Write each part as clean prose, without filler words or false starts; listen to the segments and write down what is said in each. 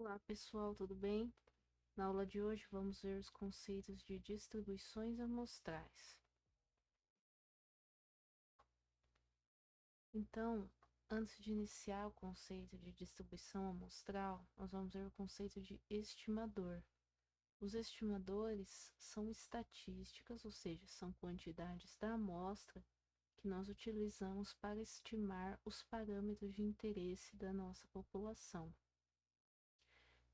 Olá pessoal, tudo bem? Na aula de hoje vamos ver os conceitos de distribuições amostrais. Então, antes de iniciar o conceito de distribuição amostral, nós vamos ver o conceito de estimador. Os estimadores são estatísticas, ou seja, são quantidades da amostra que nós utilizamos para estimar os parâmetros de interesse da nossa população.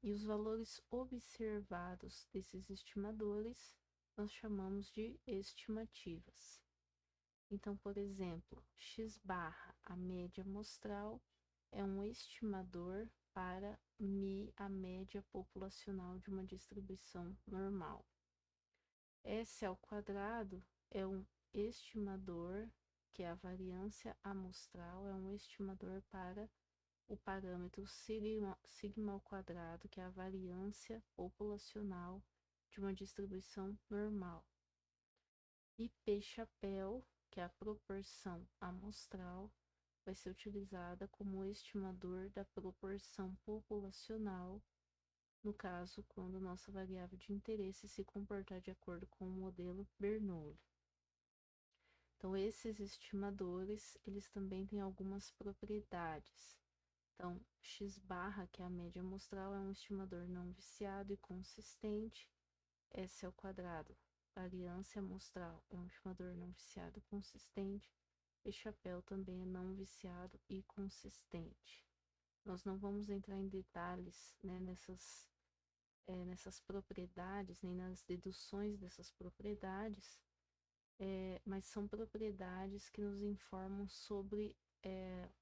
E os valores observados desses estimadores nós chamamos de estimativas. Então, por exemplo, x barra, a média amostral, é um estimador para a média populacional de uma distribuição normal. S ao quadrado é um estimador, que é a variância amostral, é um estimador para o parâmetro sigma ao quadrado, que é a variância populacional de uma distribuição normal. E P chapéu, que é a proporção amostral, vai ser utilizada como estimador da proporção populacional, no caso, quando nossa variável de interesse se comportar de acordo com o modelo Bernoulli. Então, esses estimadores, eles também têm algumas propriedades. Então, x barra, que é a média amostral, é um estimador não viciado e consistente. S ao quadrado, variância amostral, é um estimador não viciado e consistente. E chapéu também é não viciado e consistente. Nós não vamos entrar em detalhes, né, nessas propriedades, nem nas deduções dessas propriedades, mas são propriedades que nos informam sobre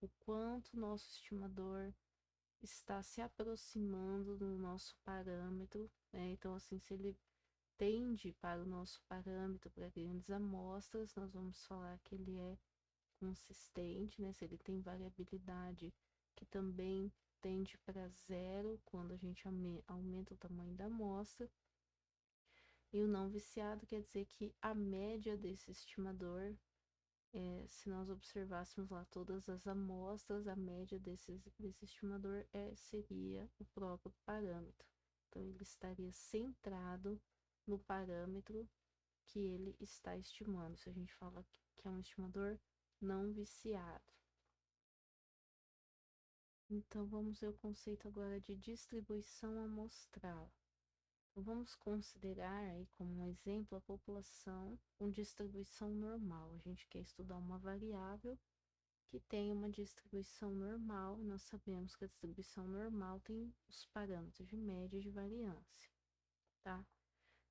o quanto nosso estimador está se aproximando do nosso parâmetro, né? Então, assim, se ele tende para o nosso parâmetro para grandes amostras, nós vamos falar que ele é consistente, né? Se ele tem variabilidade que também tende para zero quando a gente aumenta o tamanho da amostra. E o não viciado quer dizer que a média desse estimador, se nós observássemos lá todas as amostras, a média desse estimador seria o próprio parâmetro. Então, ele estaria centrado no parâmetro que ele está estimando. Se a gente fala que é um estimador não viciado. Então, vamos ver o conceito agora de distribuição amostral. Então, vamos considerar aí como um exemplo a população com distribuição normal. A gente quer estudar uma variável que tem uma distribuição normal. Nós sabemos que a distribuição normal tem os parâmetros de média e de variância, tá?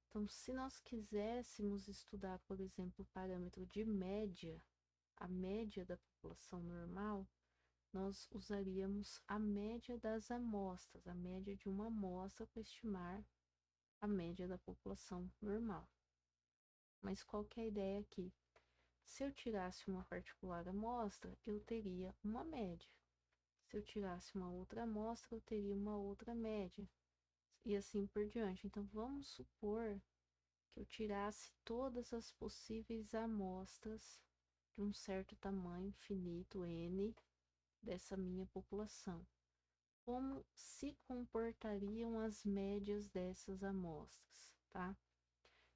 Então, se nós quiséssemos estudar, por exemplo, o parâmetro de média, a média da população normal, nós usaríamos a média das amostras, a média de uma amostra para estimar a média da população normal. Mas qual que é a ideia aqui? Se eu tirasse uma particular amostra, eu teria uma média. Se eu tirasse uma outra amostra, eu teria uma outra média. E assim por diante. Então, vamos supor que eu tirasse todas as possíveis amostras de um certo tamanho finito, N, dessa minha população. Como se comportariam as médias dessas amostras, tá?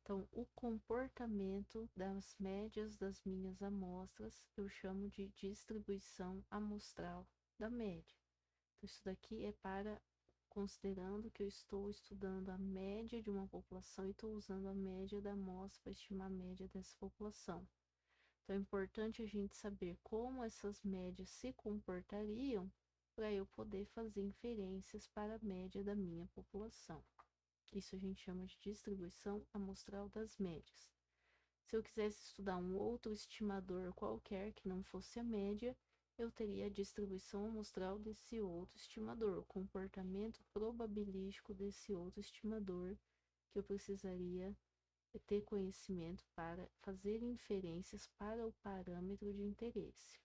Então, o comportamento das médias das minhas amostras eu chamo de distribuição amostral da média. Então, isso daqui é para considerando que eu estou estudando a média de uma população e estou usando a média da amostra para estimar a média dessa população. Então, é importante a gente saber como essas médias se comportariam para eu poder fazer inferências para a média da minha população. Isso a gente chama de distribuição amostral das médias. Se eu quisesse estudar um outro estimador qualquer que não fosse a média, eu teria a distribuição amostral desse outro estimador, o comportamento probabilístico desse outro estimador, que eu precisaria ter conhecimento para fazer inferências para o parâmetro de interesse.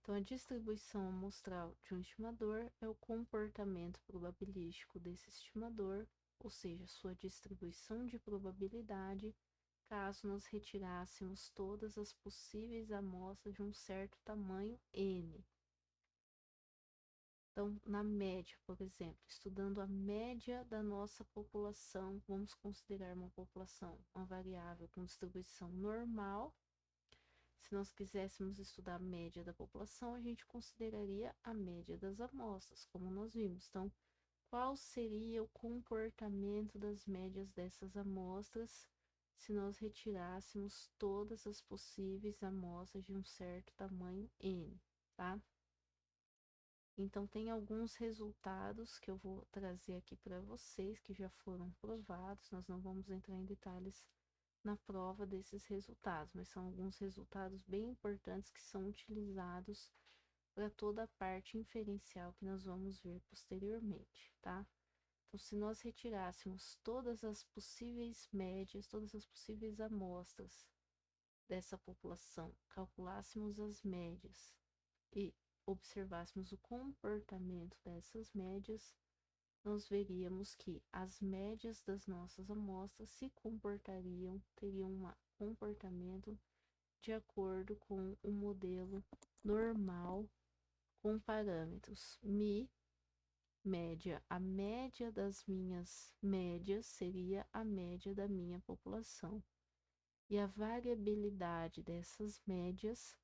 Então, a distribuição amostral de um estimador é o comportamento probabilístico desse estimador, ou seja, sua distribuição de probabilidade, caso nós retirássemos todas as possíveis amostras de um certo tamanho N. Então, na média, por exemplo, estudando a média da nossa população, vamos considerar uma população, uma variável com distribuição normal. Se nós quiséssemos estudar a média da população, a gente consideraria a média das amostras, como nós vimos. Então, qual seria o comportamento das médias dessas amostras se nós retirássemos todas as possíveis amostras de um certo tamanho N, tá? Então, tem alguns resultados que eu vou trazer aqui para vocês, que já foram provados. Nós não vamos entrar em detalhes na prova desses resultados, mas são alguns resultados bem importantes que são utilizados para toda a parte inferencial que nós vamos ver posteriormente, tá? Então, se nós retirássemos todas as possíveis médias, todas as possíveis amostras dessa população, calculássemos as médias e observássemos o comportamento dessas médias, nós veríamos que as médias das nossas amostras se comportariam, teriam um comportamento de acordo com o modelo normal com parâmetros mi, média. A média das minhas médias seria a média da minha população. E a variabilidade dessas médias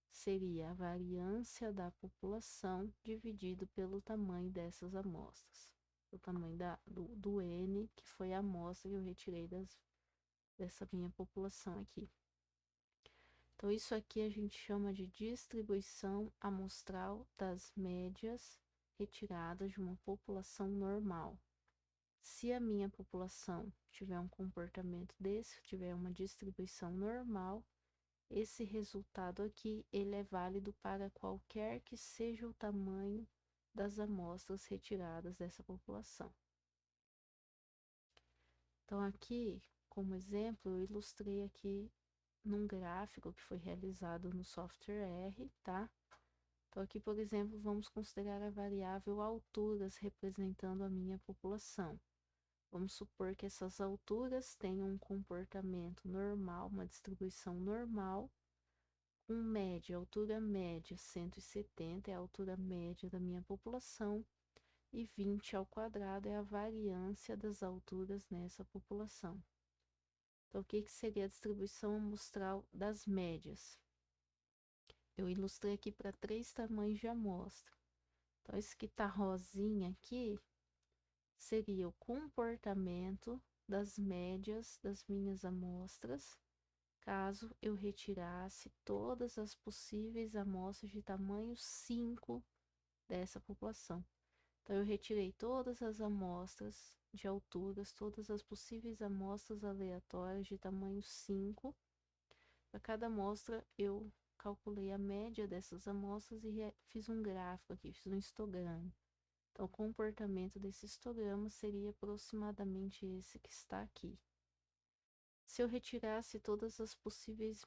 seria a variância da população dividido pelo tamanho dessas amostras. O tamanho do N, que foi a amostra que eu retirei dessa minha população aqui. Então, isso aqui a gente chama de distribuição amostral das médias retiradas de uma população normal. Se a minha população tiver um comportamento desse, tiver uma distribuição normal, esse resultado aqui, ele é válido para qualquer que seja o tamanho das amostras retiradas dessa população. Então, aqui, como exemplo, eu ilustrei aqui num gráfico que foi realizado no software R, tá? Então, aqui, por exemplo, vamos considerar a variável alturas representando a minha população. Vamos supor que essas alturas tenham um comportamento normal, uma distribuição normal, com média, altura média 170 é a altura média da minha população, e 20 ao quadrado é a variância das alturas nessa população. Então, o que seria a distribuição amostral das médias? Eu ilustrei aqui para 3 tamanhos de amostra. Então, esse que está rosinha aqui seria o comportamento das médias das minhas amostras, caso eu retirasse todas as possíveis amostras de tamanho 5 dessa população. Então, eu retirei todas as amostras de alturas, todas as possíveis amostras aleatórias de tamanho 5. Para cada amostra, eu calculei a média dessas amostras e fiz um gráfico aqui, fiz um histograma. Então, o comportamento desse histograma seria aproximadamente esse que está aqui. Se eu retirasse todas as possíveis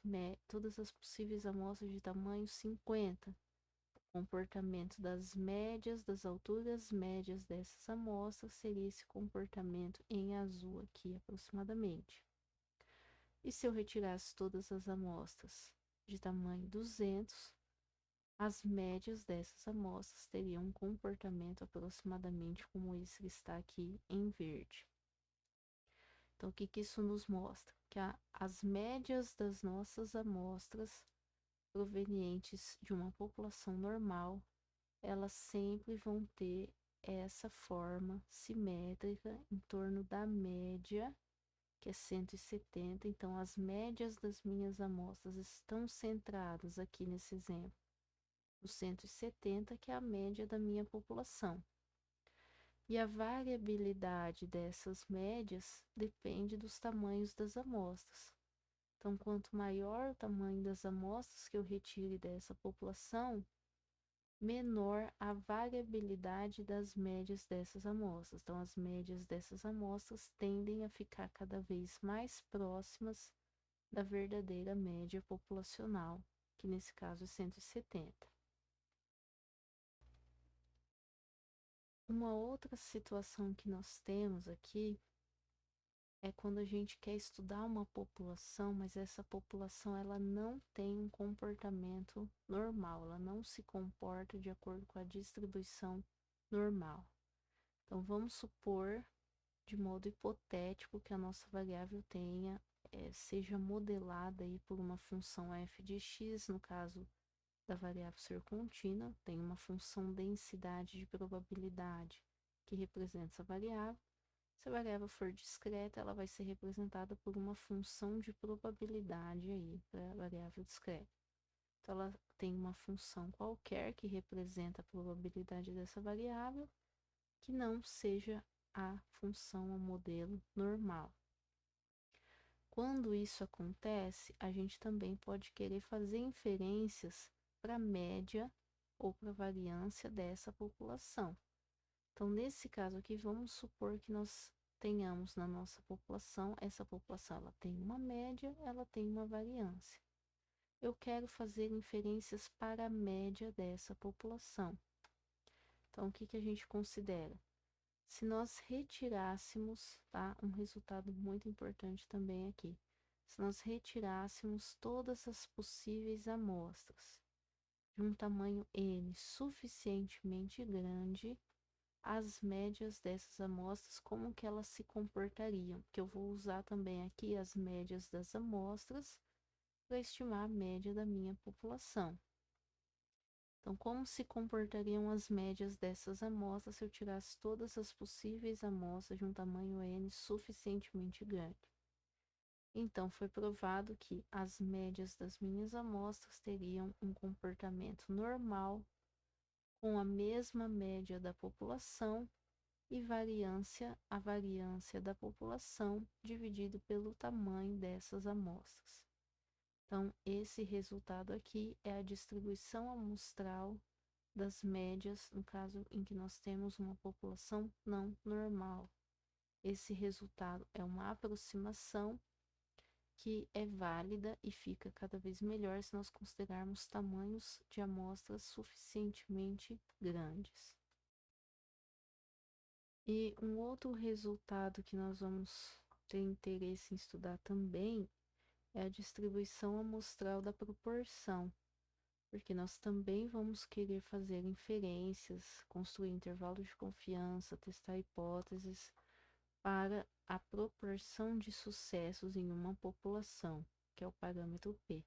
amostras de tamanho 50, o comportamento das médias, das alturas médias dessas amostras seria esse comportamento em azul aqui, aproximadamente. E se eu retirasse todas as amostras de tamanho 200, as médias dessas amostras teriam um comportamento aproximadamente como esse que está aqui em verde. Então, o que isso nos mostra? Que as médias das nossas amostras provenientes de uma população normal, elas sempre vão ter essa forma simétrica em torno da média, que é 170. Então, as médias das minhas amostras estão centradas aqui nesse exemplo, no 170, que é a média da minha população. E a variabilidade dessas médias depende dos tamanhos das amostras. Então, quanto maior o tamanho das amostras que eu retire dessa população, menor a variabilidade das médias dessas amostras. Então, as médias dessas amostras tendem a ficar cada vez mais próximas da verdadeira média populacional, que nesse caso é 170. Uma outra situação que nós temos aqui é quando a gente quer estudar uma população, mas essa população ela não tem um comportamento normal, ela não se comporta de acordo com a distribuição normal. Então, vamos supor, de modo hipotético, que a nossa variável seja modelada aí por uma função f de x, no caso da variável ser contínua, tem uma função densidade de probabilidade que representa essa variável. Se a variável for discreta, ela vai ser representada por uma função de probabilidade aí para a variável discreta. Então, ela tem uma função qualquer que representa a probabilidade dessa variável, que não seja a função, o modelo normal. Quando isso acontece, a gente também pode querer fazer inferências para a média ou para a variância dessa população. Então, nesse caso aqui, vamos supor que nós tenhamos na nossa população, essa população ela tem uma média, ela tem uma variância. Eu quero fazer inferências para a média dessa população. Então, o que a gente considera? Se nós retirássemos, tá? Um resultado muito importante também aqui. Se nós retirássemos todas as possíveis amostras de um tamanho N suficientemente grande, as médias dessas amostras, como que elas se comportariam? Que eu vou usar também aqui as médias das amostras para estimar a média da minha população. Então, como se comportariam as médias dessas amostras se eu tirasse todas as possíveis amostras de um tamanho N suficientemente grande? Então, foi provado que as médias das minhas amostras teriam um comportamento normal, com a mesma média da população e a variância da população dividido pelo tamanho dessas amostras. Então, esse resultado aqui é a distribuição amostral das médias, no caso em que nós temos uma população não normal. Esse resultado é uma aproximação que é válida e fica cada vez melhor se nós considerarmos tamanhos de amostras suficientemente grandes. E um outro resultado que nós vamos ter interesse em estudar também é a distribuição amostral da proporção, porque nós também vamos querer fazer inferências, construir intervalos de confiança, testar hipóteses para a proporção de sucessos em uma população, que é o parâmetro P.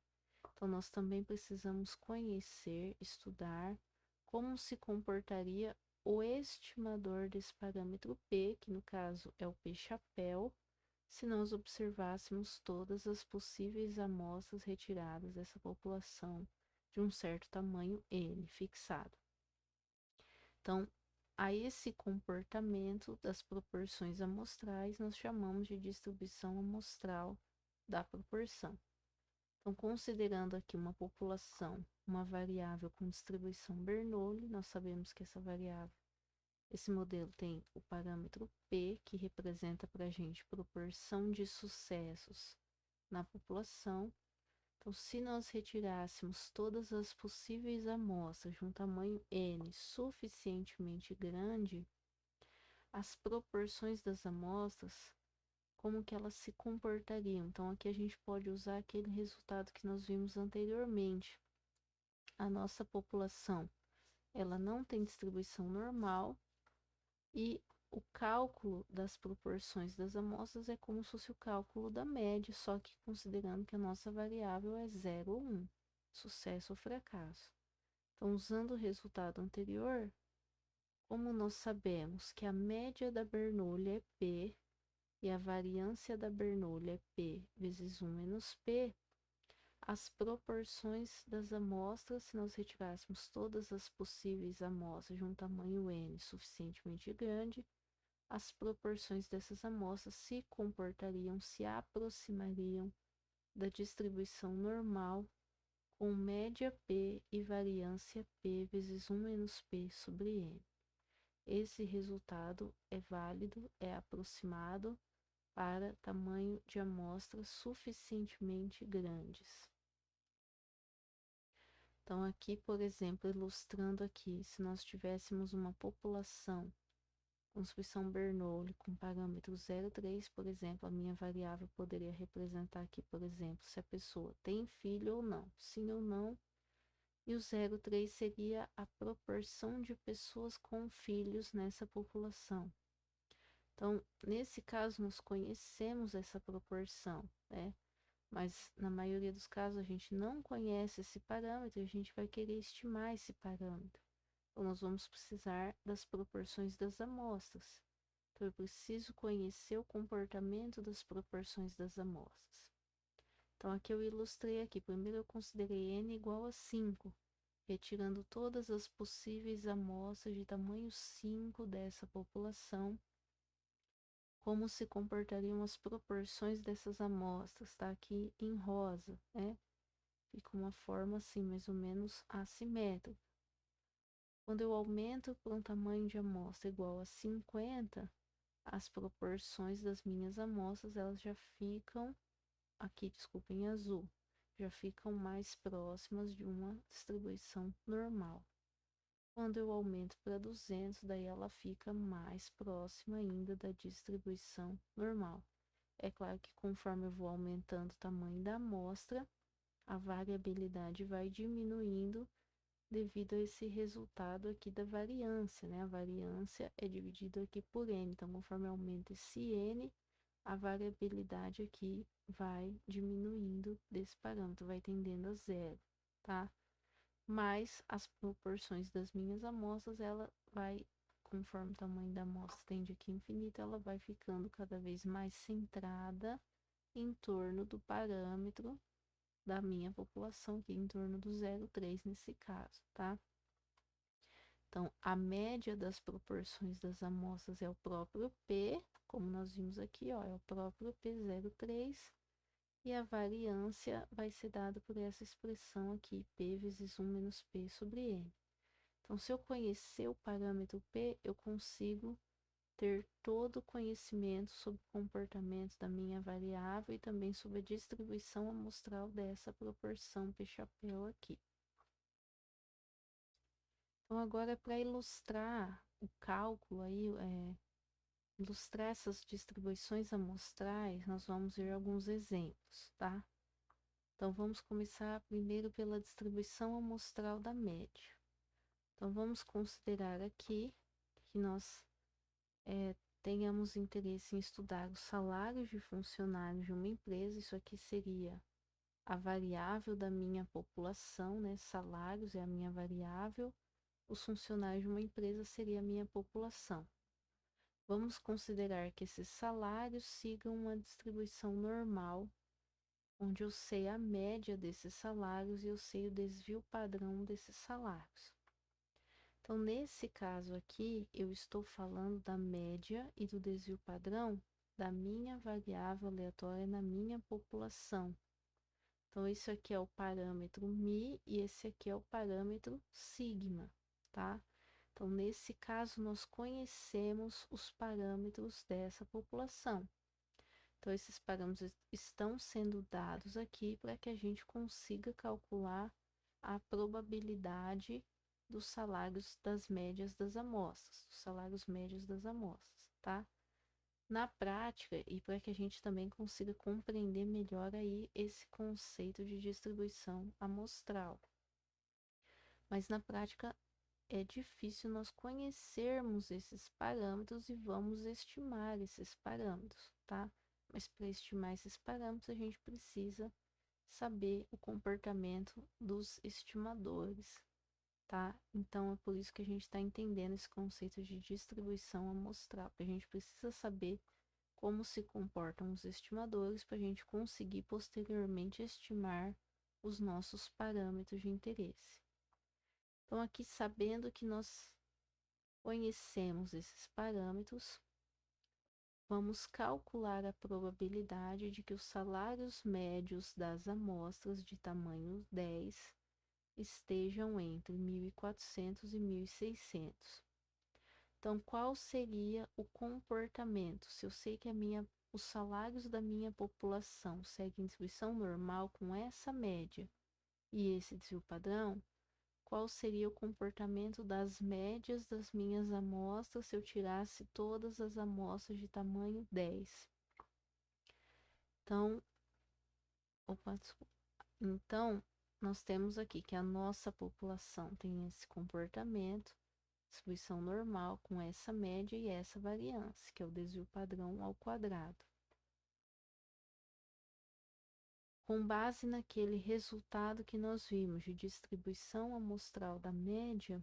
Então, nós também precisamos conhecer, estudar como se comportaria o estimador desse parâmetro P, que no caso é o P-chapéu, se nós observássemos todas as possíveis amostras retiradas dessa população de um certo tamanho N fixado. Então, a esse comportamento das proporções amostrais nós chamamos de distribuição amostral da proporção. Então, considerando aqui uma população, uma variável com distribuição Bernoulli, nós sabemos que essa variável, esse modelo tem o parâmetro P, que representa para a gente proporção de sucessos na população. Então, se nós retirássemos todas as possíveis amostras de um tamanho N suficientemente grande, as proporções das amostras, como que elas se comportariam? Então, aqui a gente pode usar aquele resultado que nós vimos anteriormente. A nossa população, ela não tem distribuição normal e o cálculo das proporções das amostras é como se fosse o cálculo da média, só que considerando que a nossa variável é 0 ou 1, sucesso ou fracasso. Então, usando o resultado anterior, como nós sabemos que a média da Bernoulli é P e a variância da Bernoulli é P vezes 1 menos P, as proporções das amostras, se nós retirássemos todas as possíveis amostras de um tamanho N suficientemente grande, as proporções dessas amostras se comportariam, se aproximariam da distribuição normal com média P e variância P vezes 1 menos P sobre N. Esse resultado é válido, é aproximado para tamanho de amostras suficientemente grandes. Então, aqui, por exemplo, ilustrando aqui, se nós tivéssemos uma população com distribuição Bernoulli com parâmetro 0,3, por exemplo, a minha variável poderia representar aqui, por exemplo, se a pessoa tem filho ou não. Sim ou não, e o 0,3 seria a proporção de pessoas com filhos nessa população. Então, nesse caso, nós conhecemos essa proporção, né? Mas na maioria dos casos a gente não conhece esse parâmetro e a gente vai querer estimar esse parâmetro. Então, nós vamos precisar das proporções das amostras. Então, eu preciso conhecer o comportamento das proporções das amostras. Então, aqui eu ilustrei aqui. Primeiro eu considerei n igual a 5, retirando todas as possíveis amostras de tamanho 5 dessa população. Como se comportariam as proporções dessas amostras, está aqui em rosa, né? Fica uma forma assim, mais ou menos assimétrica. Quando eu aumento para um tamanho de amostra igual a 50, as proporções das minhas amostras, elas já ficam, aqui, desculpa, em azul, já ficam mais próximas de uma distribuição normal. Quando eu aumento para 200, daí ela fica mais próxima ainda da distribuição normal. É claro que conforme eu vou aumentando o tamanho da amostra, a variabilidade vai diminuindo devido a esse resultado aqui da variância, né? A variância é dividida aqui por n, então conforme aumenta esse n, a variabilidade aqui vai diminuindo desse parâmetro, vai tendendo a zero, tá? Mas as proporções das minhas amostras, ela vai, conforme o tamanho da amostra tende aqui a infinito, ela vai ficando cada vez mais centrada em torno do parâmetro da minha população, aqui em torno do 0,3 nesse caso, tá? Então, a média das proporções das amostras é o próprio P, como nós vimos aqui, ó, é o próprio P03, e a variância vai ser dada por essa expressão aqui, P vezes 1 menos P sobre N. Então, se eu conhecer o parâmetro P, eu consigo ter todo o conhecimento sobre o comportamento da minha variável e também sobre a distribuição amostral dessa proporção P-chapéu aqui. Então, agora para ilustrar o cálculo aí, ilustrar essas distribuições amostrais, nós vamos ver alguns exemplos, tá? Então, vamos começar primeiro pela distribuição amostral da média. Então, vamos considerar aqui que nós tenhamos interesse em estudar os salários de funcionários de uma empresa. Isso aqui seria a variável da minha população, né? Salários é a minha variável, os funcionários de uma empresa seria a minha população. Vamos considerar que esses salários sigam uma distribuição normal, onde eu sei a média desses salários e eu sei o desvio padrão desses salários. Então, nesse caso aqui, eu estou falando da média e do desvio padrão da minha variável aleatória na minha população. Então, isso aqui é o parâmetro mi e esse aqui é o parâmetro sigma, tá? Então, nesse caso, nós conhecemos os parâmetros dessa população. Então, esses parâmetros estão sendo dados aqui para que a gente consiga calcular a probabilidade dos salários das médias das amostras, dos salários médios das amostras, tá? Na prática, e para que a gente também consiga compreender melhor aí esse conceito de distribuição amostral. Mas na prática é difícil nós conhecermos esses parâmetros e vamos estimar esses parâmetros, tá? Mas para estimar esses parâmetros, a gente precisa saber o comportamento dos estimadores, tá? Então, é por isso que a gente está entendendo esse conceito de distribuição amostral, porque a gente precisa saber como se comportam os estimadores para a gente conseguir posteriormente estimar os nossos parâmetros de interesse. Então, aqui sabendo que nós conhecemos esses parâmetros, vamos calcular a probabilidade de que os salários médios das amostras de tamanho 10 estejam entre 1.400 e 1.600. Então, qual seria o comportamento? Se eu sei que os salários da minha população seguem distribuição normal com essa média e esse desvio padrão, qual seria o comportamento das médias das minhas amostras se eu tirasse todas as amostras de tamanho 10? Então, então, nós temos aqui que a nossa população tem esse comportamento, distribuição normal com essa média e essa variância, que é o desvio padrão ao quadrado. Com base naquele resultado que nós vimos de distribuição amostral da média,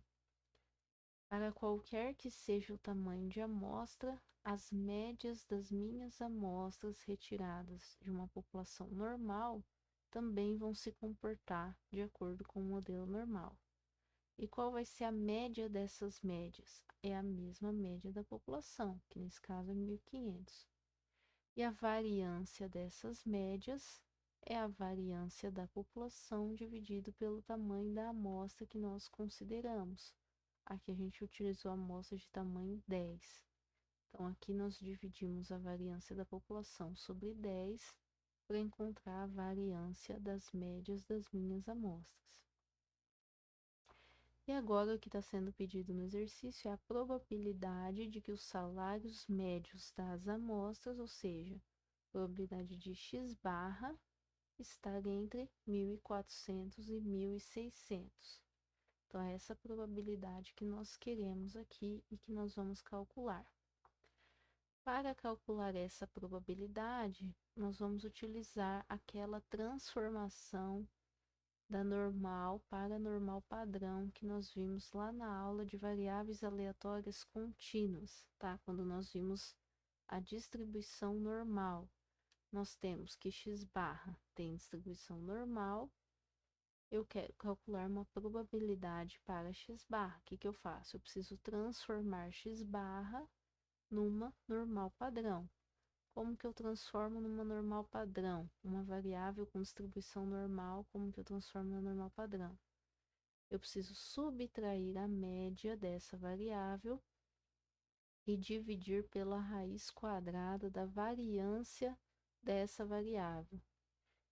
para qualquer que seja o tamanho de amostra, as médias das minhas amostras retiradas de uma população normal também vão se comportar de acordo com o modelo normal. E qual vai ser a média dessas médias? É a mesma média da população, que nesse caso é 1.500. E a variância dessas médias é a variância da população dividido pelo tamanho da amostra que nós consideramos. Aqui a gente utilizou a amostra de tamanho 10. Então, aqui nós dividimos a variância da população sobre 10 para encontrar a variância das médias das minhas amostras. E agora o que está sendo pedido no exercício é a probabilidade de que os salários médios das amostras, ou seja, probabilidade de x barra, estar entre 1.400 e 1.600. Então, é essa probabilidade que nós queremos aqui e que nós vamos calcular. Para calcular essa probabilidade, nós vamos utilizar aquela transformação da normal para normal padrão que nós vimos lá na aula de variáveis aleatórias contínuas, tá? Quando nós vimos a distribuição normal, nós temos que x barra tem distribuição normal. Eu quero calcular uma probabilidade para x barra. O que que eu faço? Eu preciso transformar x barra numa normal padrão. Como que eu transformo numa normal padrão? Uma variável com distribuição normal, como que eu transformo na normal padrão? Eu preciso subtrair a média dessa variável e dividir pela raiz quadrada da variância dessa variável.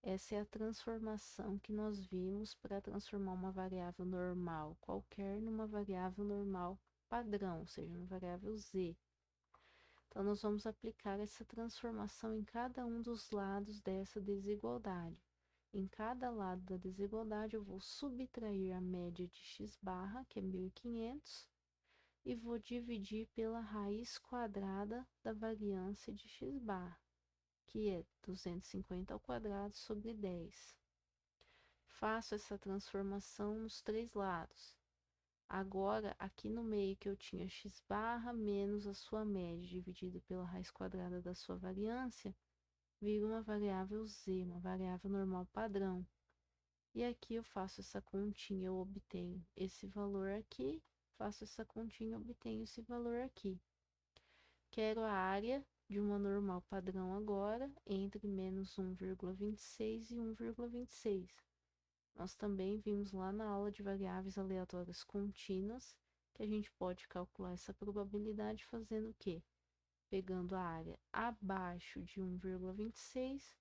Essa é a transformação que nós vimos para transformar uma variável normal qualquer numa variável normal padrão, ou seja, uma variável z. Então, nós vamos aplicar essa transformação em cada um dos lados dessa desigualdade. Em cada lado da desigualdade, eu vou subtrair a média de x barra, que é 1.500, e vou dividir pela raiz quadrada da variância de x barra, que é 250 ao quadrado sobre 10. Faço essa transformação nos três lados. Agora, aqui no meio que eu tinha x barra menos a sua média dividido pela raiz quadrada da sua variância, vira uma variável z, uma variável normal padrão. E aqui eu faço essa continha, eu obtenho esse valor aqui, faço essa continha, obtenho esse valor aqui. Quero a área de uma normal padrão agora, entre menos 1,26 e 1,26. Nós também vimos lá na aula de variáveis aleatórias contínuas que a gente pode calcular essa probabilidade fazendo o quê? Pegando a área abaixo de 1,26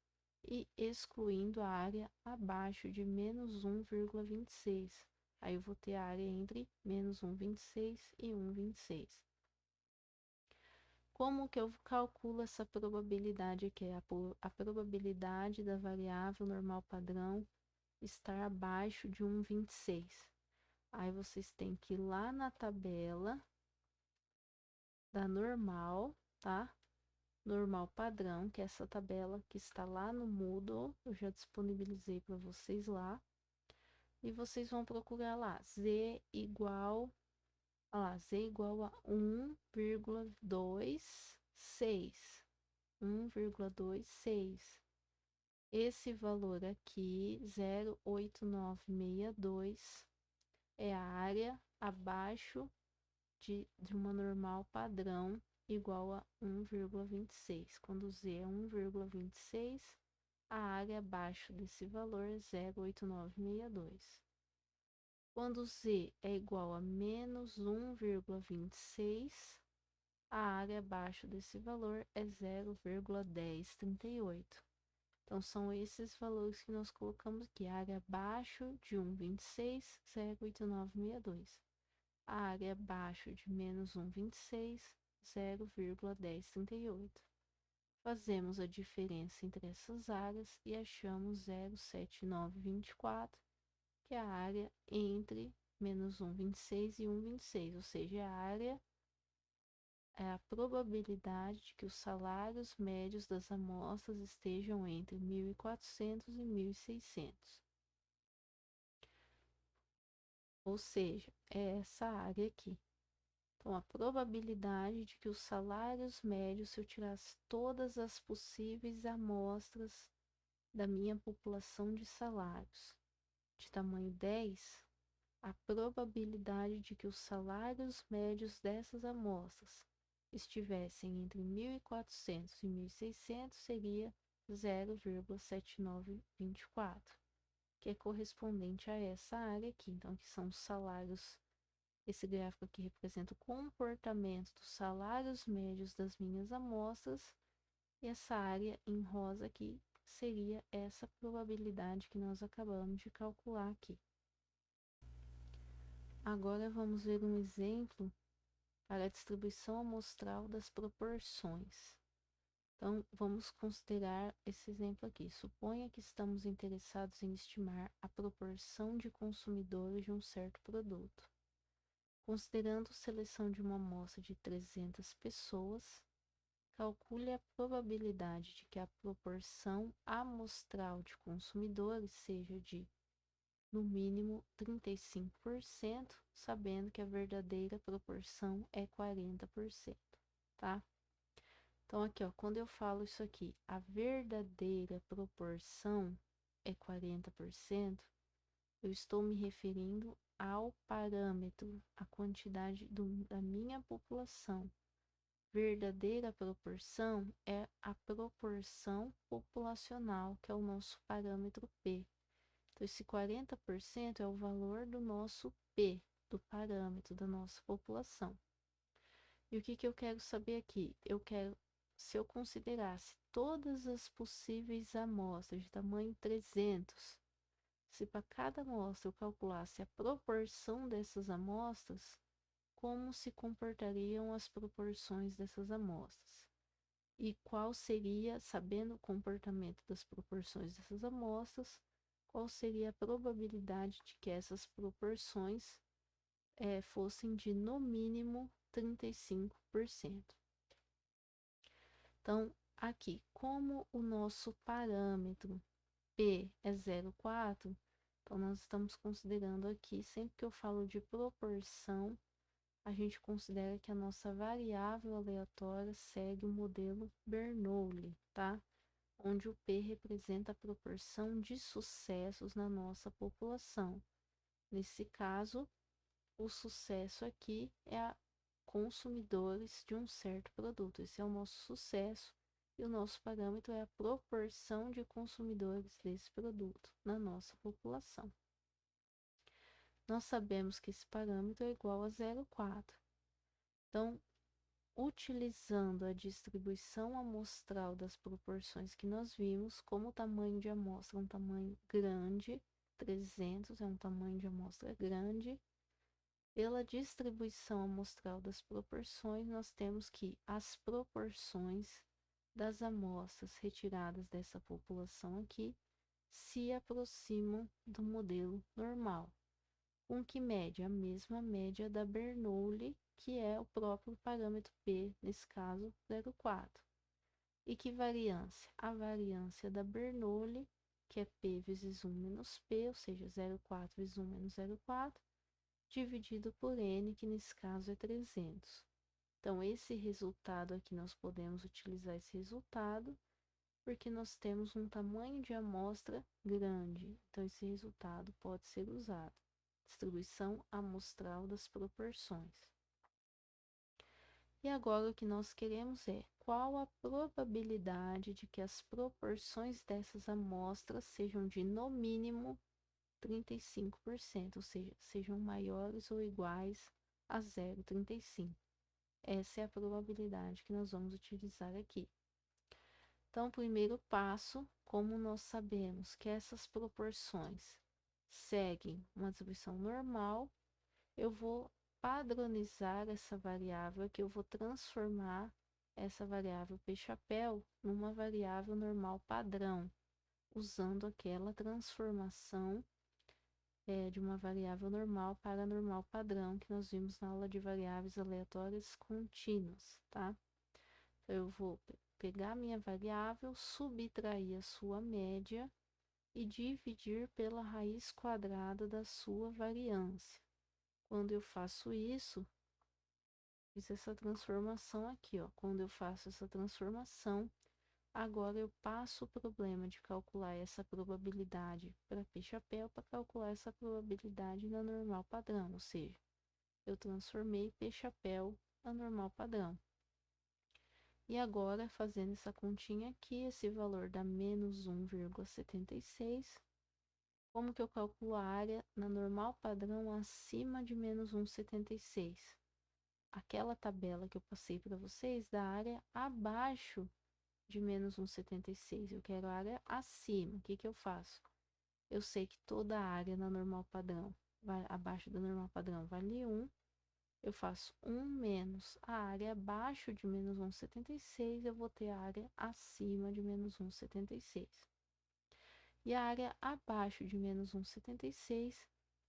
e excluindo a área abaixo de menos 1,26. Aí eu vou ter a área entre menos 1,26 e 1,26. Como que eu calculo essa probabilidade aqui? A probabilidade da variável normal padrão estar abaixo de 1,26. Aí vocês têm que ir lá na tabela da normal, tá? Normal padrão, que é essa tabela que está lá no Moodle, eu já disponibilizei para vocês lá. E vocês vão procurar lá, z igual a 1,26. 1,26. Esse valor aqui, 0,8962, é a área abaixo de uma normal padrão igual a 1,26. Quando z é 1,26, a área abaixo desse valor é 0,8962. Quando z é igual a menos 1,26, a área abaixo desse valor é 0,1038. Então, são esses valores que nós colocamos aqui. A área abaixo de 1,26, 0,8962. A área abaixo de menos 1,26, 0,1038. Fazemos a diferença entre essas áreas e achamos 0,7924, que é a área entre menos 1,26 e 1,26, ou seja, a área é a probabilidade de que os salários médios das amostras estejam entre 1.400 e 1.600. Ou seja, é essa área aqui. Então, a probabilidade de que os salários médios, se eu tirasse todas as possíveis amostras da minha população de salários de tamanho 10, a probabilidade de que os salários médios dessas amostras estivessem entre 1.400 e 1.600 seria 0,7924, que é correspondente a essa área aqui. Então, que são os salários. Esse gráfico aqui representa o comportamento dos salários médios das minhas amostras, e essa área em rosa aqui seria essa probabilidade que nós acabamos de calcular aqui. Agora vamos ver um exemplo para a distribuição amostral das proporções. Então, vamos considerar esse exemplo aqui. Suponha que estamos interessados em estimar a proporção de consumidores de um certo produto. Considerando seleção de uma amostra de 300 pessoas, calcule a probabilidade de que a proporção amostral de consumidores seja de, no mínimo, 35%, sabendo que a verdadeira proporção é 40%, tá? Então, aqui, ó, quando eu falo isso aqui, a verdadeira proporção é 40%, eu estou me referindo ao parâmetro, a quantidade da minha população. Verdadeira proporção é a proporção populacional, que é o nosso parâmetro P. Então, esse 40% é o valor do nosso P, do parâmetro da nossa população. E o que eu quero saber aqui? Eu quero, se eu considerasse todas as possíveis amostras de tamanho 300, se para cada amostra eu calculasse a proporção dessas amostras, como se comportariam as proporções dessas amostras? E qual seria, sabendo o comportamento das proporções dessas amostras, qual seria a probabilidade de que essas proporções fossem de, no mínimo, 35%. Então, aqui, como o nosso parâmetro P é 0,4, então nós estamos considerando aqui, sempre que eu falo de proporção, a gente considera que a nossa variável aleatória segue o modelo Bernoulli, tá? Onde o P representa a proporção de sucessos na nossa população. Nesse caso, o sucesso aqui é a consumidores de um certo produto. Esse é o nosso sucesso e o nosso parâmetro é a proporção de consumidores desse produto na nossa população. Nós sabemos que esse parâmetro é igual a 0,4. Então, utilizando a distribuição amostral das proporções que nós vimos, como o tamanho de amostra é um tamanho grande, 300 é um tamanho de amostra grande, pela distribuição amostral das proporções, nós temos que as proporções das amostras retiradas dessa população aqui se aproximam do modelo normal. Com que média? A mesma média da Bernoulli, que é o próprio parâmetro P, nesse caso 0,4. E que variância? A variância da Bernoulli, que é P vezes 1 menos P, ou seja, 0,4 vezes 1 menos 0,4, dividido por N, que nesse caso é 300. Então, esse resultado aqui, nós podemos utilizar esse resultado, porque nós temos um tamanho de amostra grande. Então, esse resultado pode ser usado. Distribuição amostral das proporções. E agora o que nós queremos é qual a probabilidade de que as proporções dessas amostras sejam de, no mínimo, 35%, ou seja, sejam maiores ou iguais a 0,35. Essa é a probabilidade que nós vamos utilizar aqui. Então, o primeiro passo, como nós sabemos que essas proporções seguem uma distribuição normal, eu vou padronizar essa variável, que eu vou transformar essa variável P-chapéu numa variável normal padrão, usando aquela transformação de uma variável normal para normal padrão que nós vimos na aula de variáveis aleatórias contínuas, tá? Então, eu vou pegar minha variável, subtrair a sua média e dividir pela raiz quadrada da sua variância. Quando eu faço isso, fiz essa transformação aqui, ó. Quando eu faço essa transformação, agora eu passo o problema de calcular essa probabilidade para P-chapéu para calcular essa probabilidade na normal padrão, ou seja, eu transformei P-chapéu a normal padrão. E agora, fazendo essa continha aqui, esse valor dá menos 1,76. Como que eu calculo a área na normal padrão acima de menos 1,76? Aquela tabela que eu passei para vocês da área abaixo de menos 1,76. Eu quero a área acima. O que que eu faço? Eu sei que toda a área na normal padrão, abaixo da normal padrão, vale 1. Eu faço 1 menos a área abaixo de menos 1,76, eu vou ter a área acima de menos 1,76. E a área abaixo de menos 1,76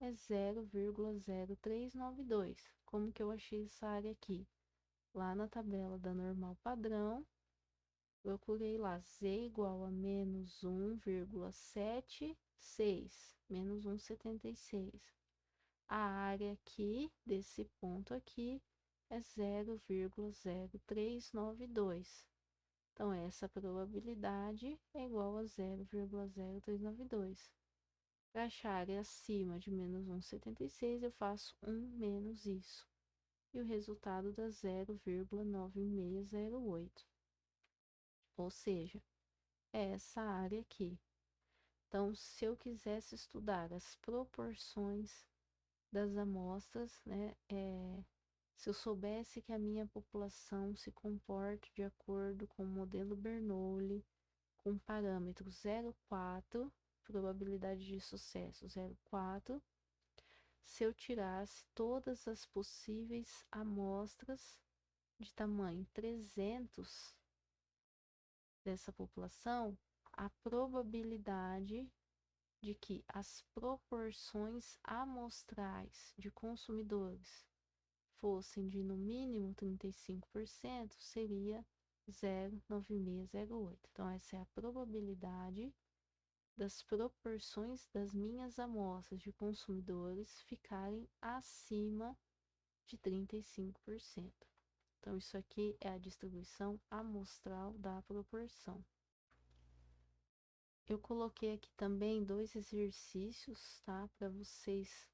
é 0,0392. Como que eu achei essa área aqui? Lá na tabela da normal padrão, procurei lá z igual a menos 1,76, menos 1,76. A área aqui, desse ponto aqui, é 0,0392. Então, essa probabilidade é igual a 0,0392. Para achar a área acima de menos 1,76, eu faço 1 menos isso. E o resultado dá 0,9608. Ou seja, é essa área aqui. Então, se eu quisesse estudar as proporções das amostras, né, se eu soubesse que a minha população se comporta de acordo com o modelo Bernoulli, com parâmetro 0,4, probabilidade de sucesso 0,4, se eu tirasse todas as possíveis amostras de tamanho 300 dessa população, a probabilidade de que as proporções amostrais de consumidores fossem de no mínimo 35%, seria 0,9608. Então, essa é a probabilidade das proporções das minhas amostras de consumidores ficarem acima de 35%. Então, isso aqui é a distribuição amostral da proporção. Eu coloquei aqui também 2 exercícios, tá? Para vocês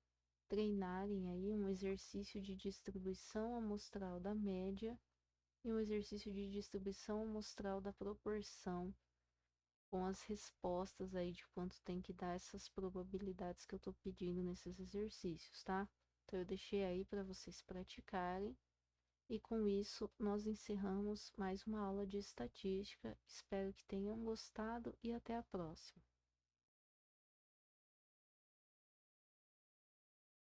treinarem aí um exercício de distribuição amostral da média e um exercício de distribuição amostral da proporção, com as respostas aí de quanto tem que dar essas probabilidades que eu tô pedindo nesses exercícios, tá? Então, eu deixei aí para vocês praticarem. E com isso, nós encerramos mais uma aula de estatística. Espero que tenham gostado e até a próxima.